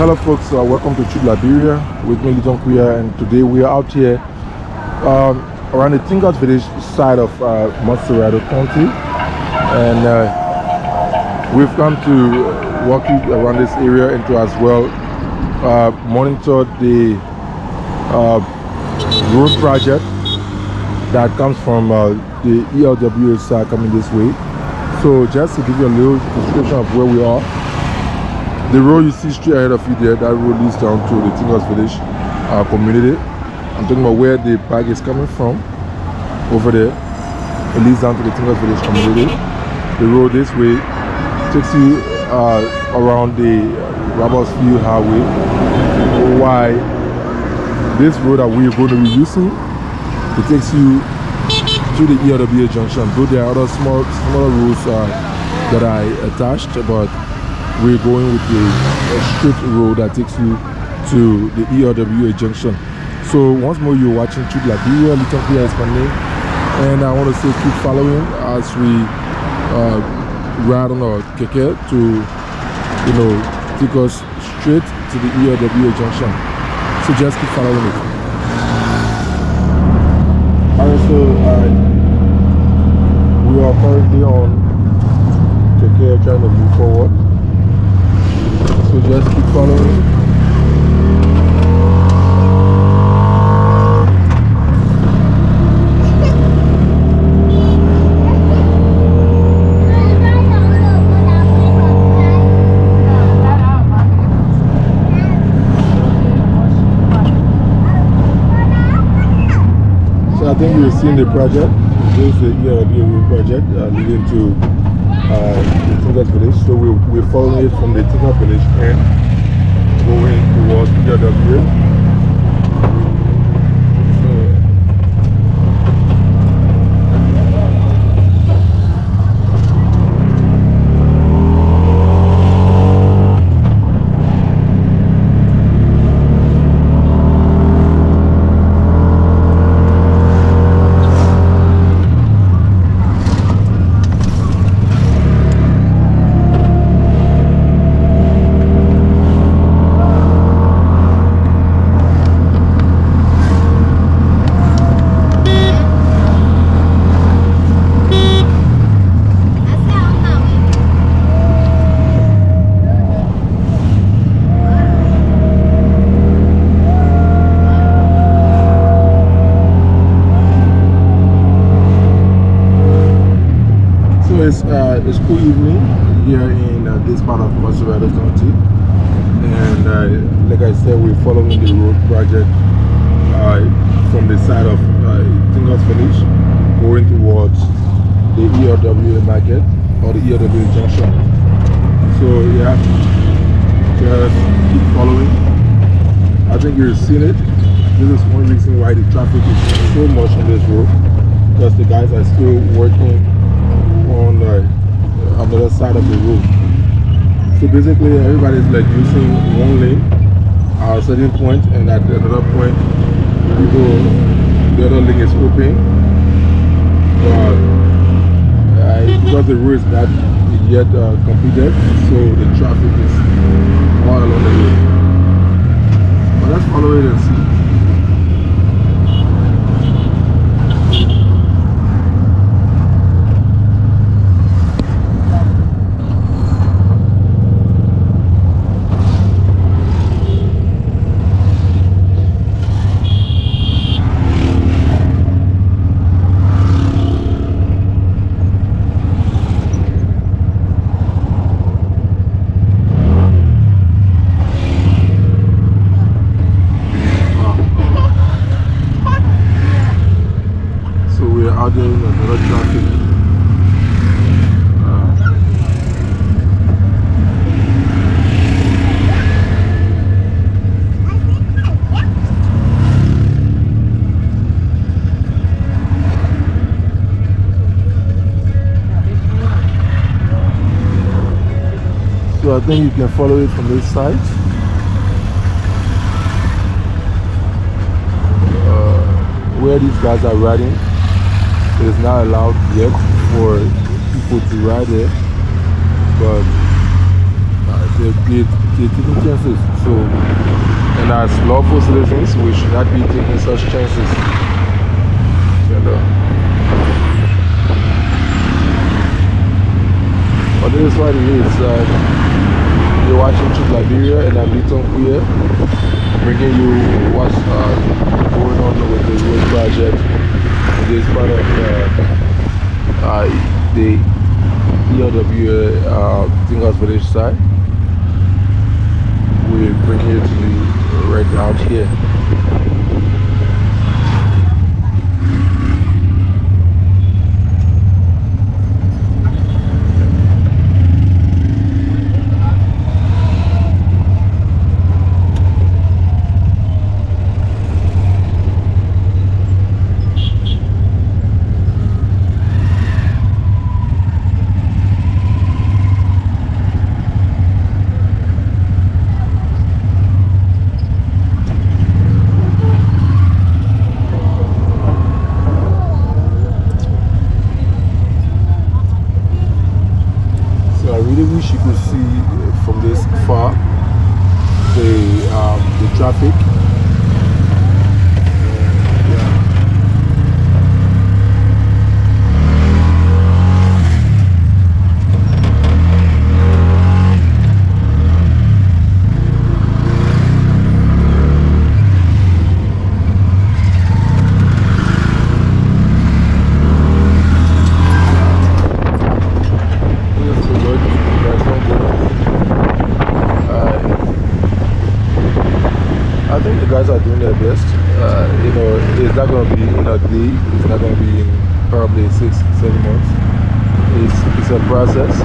Hello folks, welcome to Liberia with me, Little Queer, and today we are out here around the Tingas village side of Monrovia County, and we've come to walk you around this area and to as well monitor the road project that comes from the ELWs coming this way. So just to give you a little description of where we are, the road you see straight ahead of you there, that road leads down to the Tingas village community. I'm talking about where the bag is coming from, over there. It leads down to the Tingas village community. The road this way takes you around the Robertsfield Highway. Why this road that we're going to be using, it takes you to the ELWA junction. Though there are other smaller roads that are attached, but we're going with a straight road that takes you to the ELWA junction. So once more, you're watching Liberia, Little Queer is my name, and I want to say keep following as we ride on our keke to, take us straight to the ELWA junction. So just keep following it. Also, we are currently on keke trying to move forward. So just keep following. So I think we've seen the project. This is the ELWA project leading to the Tingas village. So we're following it from the Tingas village and going towards ELWA. It's cool evening here in this part of Monrovia County, and like I said, we're following the road project from the side of Tingas village going towards the ELWA market or the ELWA junction. So yeah, just keep following. I think you've seen it. This is one reason why the traffic is so much on this road, because the guys are still working on another side of the road. So basically everybody's like using one lane at a certain point, and at another point the other lane is open, but because the road is not yet completed, so the traffic is all along the road. But let's follow it and see. Adding another traffic. So I think you can follow it from this side. Where these guys are riding, it is not allowed yet for people to ride it, but they're taking chances. So, and as lawful citizens, we should not be taking such chances. You know. But this is what it is. You're watching Truth Liberia, and I'm Little Queer, bringing you what's going on with the road project. This part of the ELWA Tingles Village side. We're bringing it to you right out here. I really wish you could see from this far the traffic. I think the guys are doing their best. You know, it's not going to be in a day. It's not going to be in probably 6-7 months. It's a process.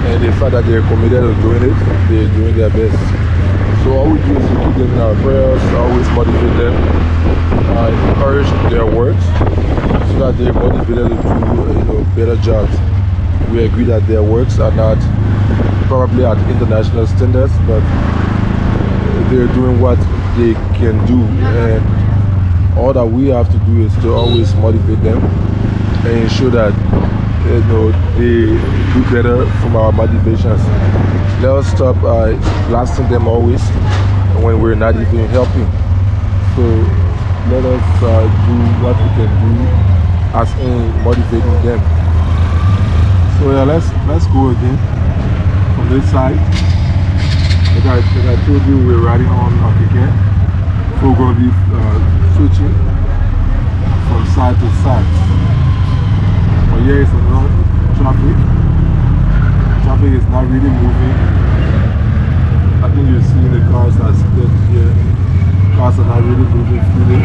And the fact that they're committed to doing it, they're doing their best. So all we do is to keep them in our prayers, always motivate them, encourage their works so that they're motivated to do better jobs. We agree that their works are not probably at international standards, but they're doing what they can do, and all that we have to do is to always motivate them and ensure that they do better from our motivations. Let us stop blasting them always when we're not even helping. So let us do what we can do as in motivating them. So yeah, let's go again from this side. Like I told you, we're riding on a ticket, so we're going to be switching from side to side. But here is another traffic. Traffic is not really moving. I think you're seeing the cars that are seated here. Cars are not really moving freely.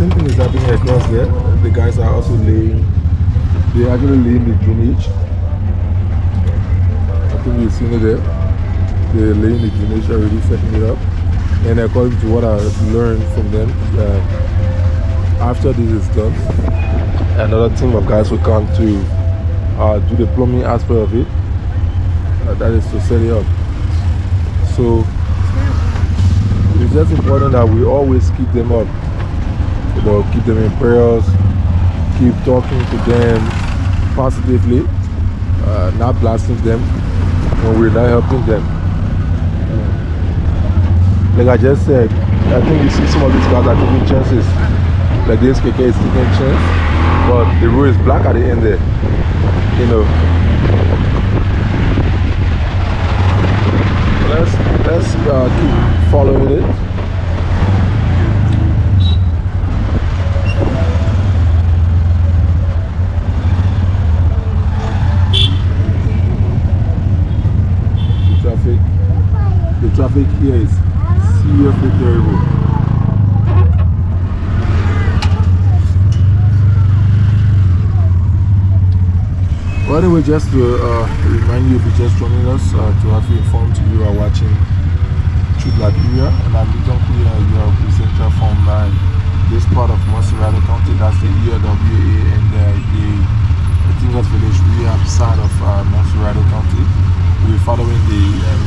Same thing is happening across there. The guys are also they're actually laying the drainage. I think you've seen it there. They're laying the drainage already, setting it up. And according to what I learned from them, after this is done, another team of guys will come to do the plumbing aspect of it. That is to set it up. So it's just important that we always keep them up. Keep them in prayers, keep talking to them positively, not blasting them when we're not helping them. Like I just said, I think you see some of these guys are taking chances. Like this KK is taking a chance, but the road is black at the end there. Let's keep following it. The traffic here is seriously terrible. Well, anyway, just to remind you, if you're just joining us, to have you informed, you are watching Truth Liberia, and I'm Little Queer, your presenter from this part of Monrovia County. That's the ELWA and the Tingles Village RIA side of Monrovia County. we're following the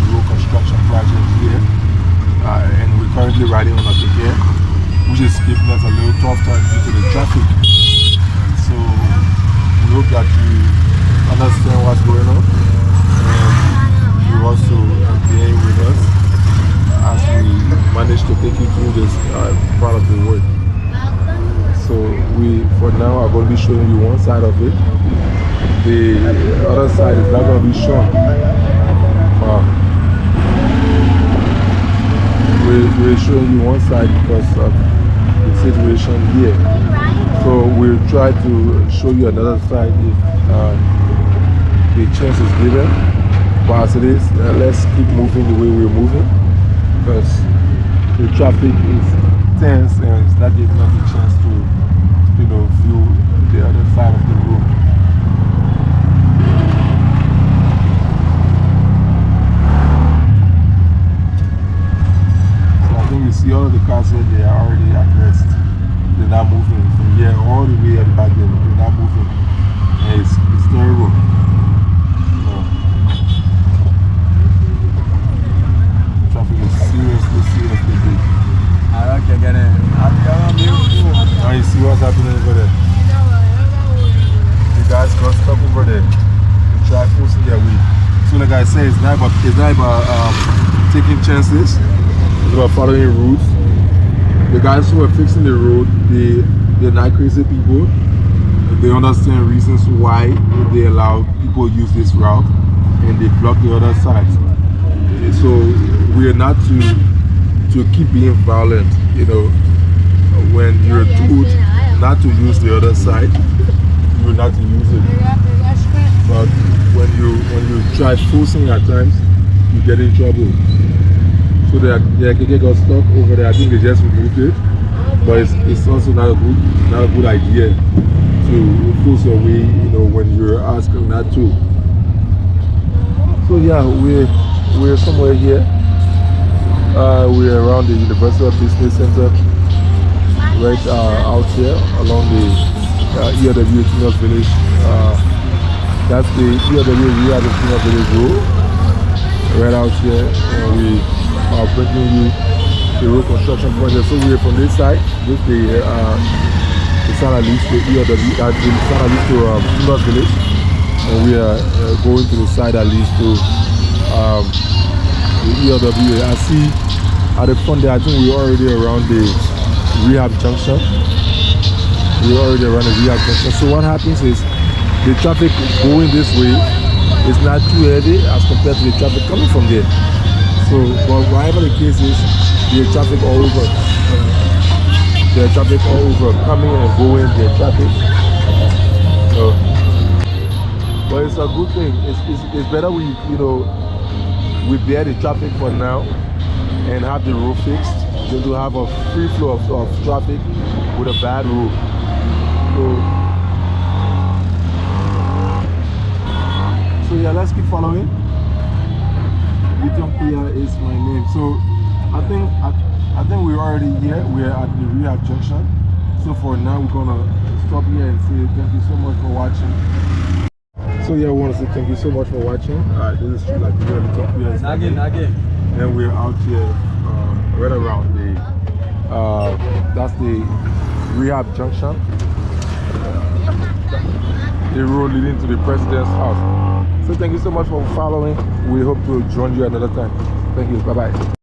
road construction project here, and we're currently riding on a ticket, which is giving us a little tough time due to the traffic. So we hope that you understand what's going on, and you also bear with us as we manage to take you through this part of the work. So we, for now, are going to be showing you one side of it. The other side is not going to be shown. We're showing you one side because of the situation here. So we'll try to show you another side if the chance is given. But as it is, let's keep moving the way we're moving, because the traffic is tense and it's not giving us a chance to, you know, view the other side of the road. You see all of the cars here, they are already at rest. They're not moving from here all the way and back there. They're not moving. And it's terrible. Traffic is seriously big. Now you see what's happening over there. The guys got stuck over there. They try forcing their way. So like I said, it's not about taking chances. It's about following routes. The guys who are fixing the road, they're not crazy people. They understand reasons why they allow people use this route, and they block the other side. So we are not to keep being violent. You know, when you're told not to use the other side, you're not to use it. But when you try forcing at times, you get in trouble. So the KK got stuck over there. I think they just removed it, but it's also not a good idea to force your way, you know, when you're asking not to. So yeah, we're somewhere here. We're around the University of Business Center, right out here along the ERW Tunnel Village. That's the ERW RIA Tunnel Village Road, right out here, and we are bringing you the road construction project. So we're from this side, this the San Luis to ERW, the San Luis to Tunnel Village, and we are going to the side that leads to the ERW. I see at the front there, I think we're already around the rehab junction. We're already around the rehab junction. So what happens is the traffic going this way is not too heavy as compared to the traffic coming from there. So, but whatever the case is, the traffic all over. The traffic all over, coming and going, the traffic. So, but it's a good thing. It's better we, you know, we bear the traffic for now and have the road fixed than to have a free flow of traffic with a bad road. So yeah, let's keep following. Ethiopia is my name. So I think we're already here. We're at the rehab junction. So for now, we're gonna stop here and say thank you so much for watching. So yeah, I want to say thank you so much for watching. This is like Ethiopia. Again. And we're out here right around the that's the rehab junction. The road leading to the president's house. So thank you so much for following. We hope to join you another time. Thank you. Bye-bye.